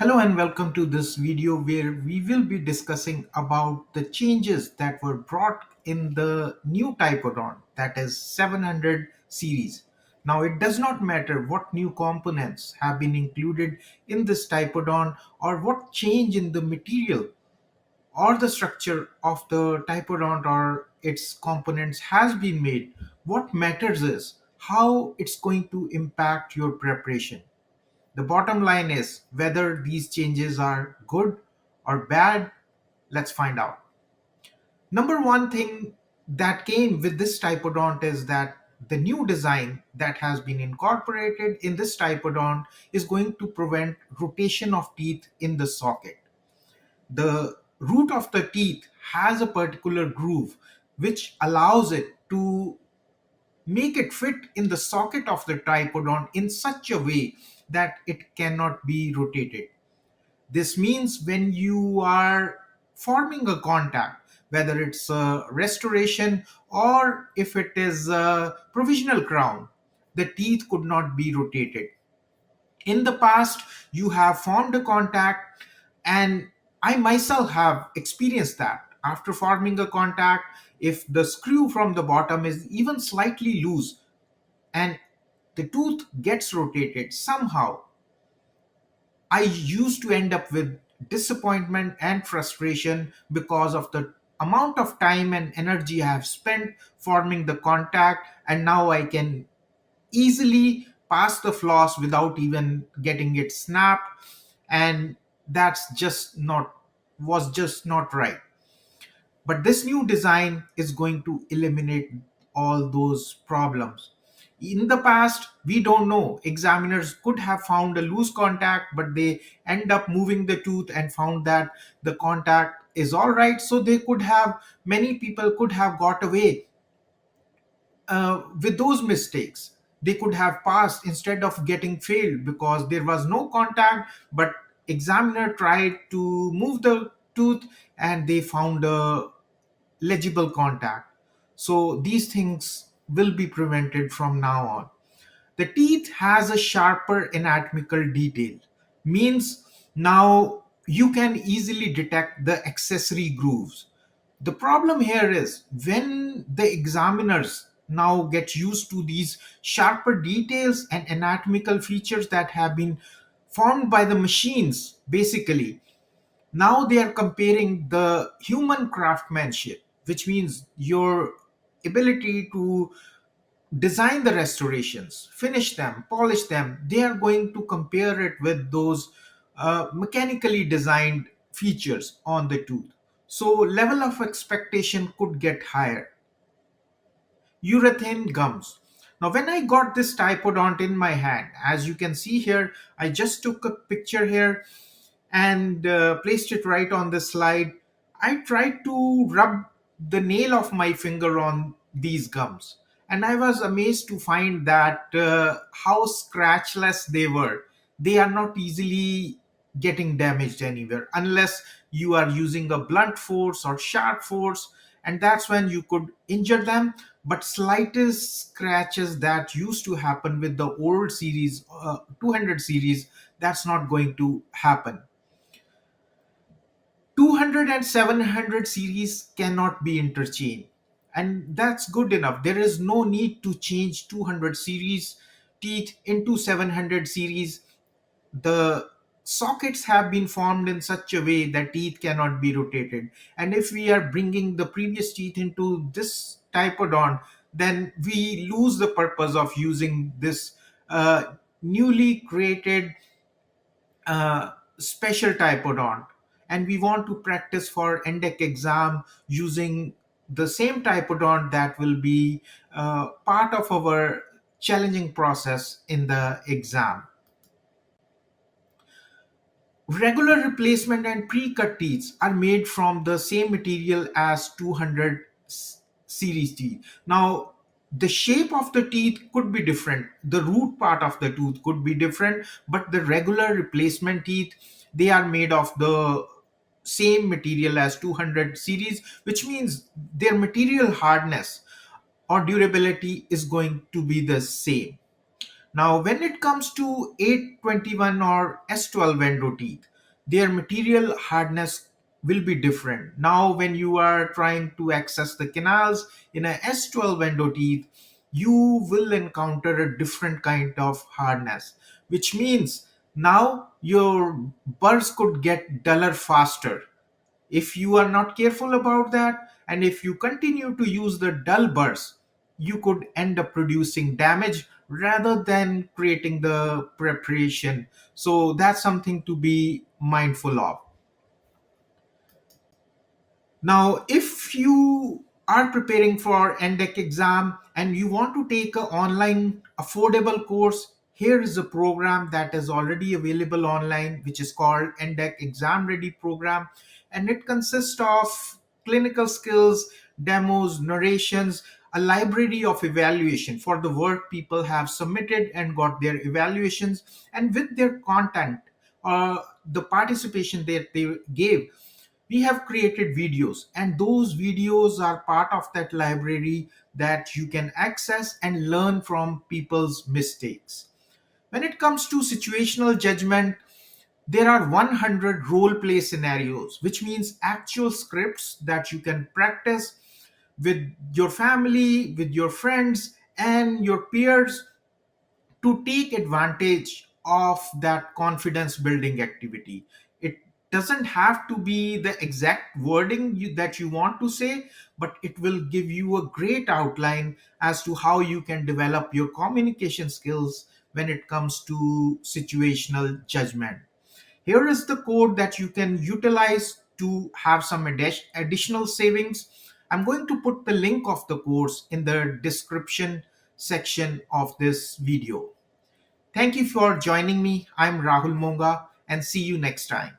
Hello and welcome to this video where we will be discussing about the changes that were brought in the new Typodon, that is 700 series. Now it does not matter what new components have been included in this Typodon or what change in the material or the structure of the Typodon or its components has been made. What matters is how it's going to impact your preparation. The bottom line is whether these changes are good or bad. Let's find out. Number one thing that came with this typodont is that the new design that has been incorporated in this typodont is going to prevent rotation of teeth in the socket. The root of the teeth has a particular groove which allows it to make it fit in the socket of the tripodon in such a way that it cannot be rotated. This means when you are forming a contact, whether it's a restoration or if it is a provisional crown, the teeth could not be rotated. In the past, you have formed a contact, and I myself have experienced that. After forming a contact, if the screw from the bottom is even slightly loose, and the tooth gets rotated somehow, I used to end up with disappointment and frustration because of the amount of time and energy I have spent forming the contact, and now I can easily pass the floss without even getting it snapped, and that's just not was just not right. But this new design is going to eliminate all those problems. In the past, we don't know. Examiners could have found a loose contact, but they end up moving the tooth and found that the contact is all right. So many people could have got away with those mistakes. They could have passed instead of getting failed because there was no contact, but examiner tried to move the tooth and they found a legible contact. So these things will be prevented from now on. The teeth has a sharper anatomical detail, means now you can easily detect the accessory grooves. The problem here is when the examiners now get used to these sharper details and anatomical features that have been formed by the machines, basically, now they are comparing the human craftsmanship, which means your ability to design the restorations, finish them, polish them. They are going to compare it with those mechanically designed features on the tooth. So level of expectation could get higher. Urethane gums. Now, when I got this typodont in my hand, as you can see here, I just took a picture here and placed it right on the slide. I tried to rub the nail of my finger on these gums, and I was amazed to find that how scratchless they were. They are not easily getting damaged anywhere unless you are using a blunt force or sharp force, and that's when you could injure them. But slightest scratches that used to happen with the old series, 200 series, that's not going to happen. 200 and 700 series cannot be interchanged, and that's good enough. There is no need to change 200 series teeth into 700 series. The sockets have been formed in such a way that teeth cannot be rotated, and if we are bringing the previous teeth into this typodon, then we lose the purpose of using this newly created special typodont, and we want to practice for NDECC exam using the same typodont that will be part of our challenging process in the exam. Regular replacement and pre-cut teeth are made from the same material as 200 series teeth. Now, the shape of the teeth could be different. The root part of the tooth could be different, but the regular replacement teeth, they are made of the same material as 200 series, which means their material hardness or durability is going to be the same. Now, when it comes to 821 or S12 endo teeth, their material hardness will be different. Now, when you are trying to access the canals in a S12 endo teeth, you will encounter a different kind of hardness, which means now your burrs could get duller faster. If you are not careful about that, and if you continue to use the dull bursts, you could end up producing damage rather than creating the preparation. So that's something to be mindful of. Now, if you are preparing for NDECC exam and you want to take an online affordable course, here is a program that is already available online, which is called NDECC Exam Ready Program. And it consists of clinical skills, demos, narrations, a library of evaluation for the work people have submitted and got their evaluations, and with their content, the participation that they gave, we have created videos, and those videos are part of that library that you can access and learn from people's mistakes. When it comes to situational judgment, there are 100 role play scenarios, which means actual scripts that you can practice with your family, with your friends, and your peers to take advantage of that confidence building activity. It doesn't have to be the exact wording that you want to say, but it will give you a great outline as to how you can develop your communication skills when it comes to situational judgment. Here is the code that you can utilize to have some additional savings. I'm going to put the link of the course in the description section of this video. Thank you for joining me. I'm Rahul Monga, and see you next time.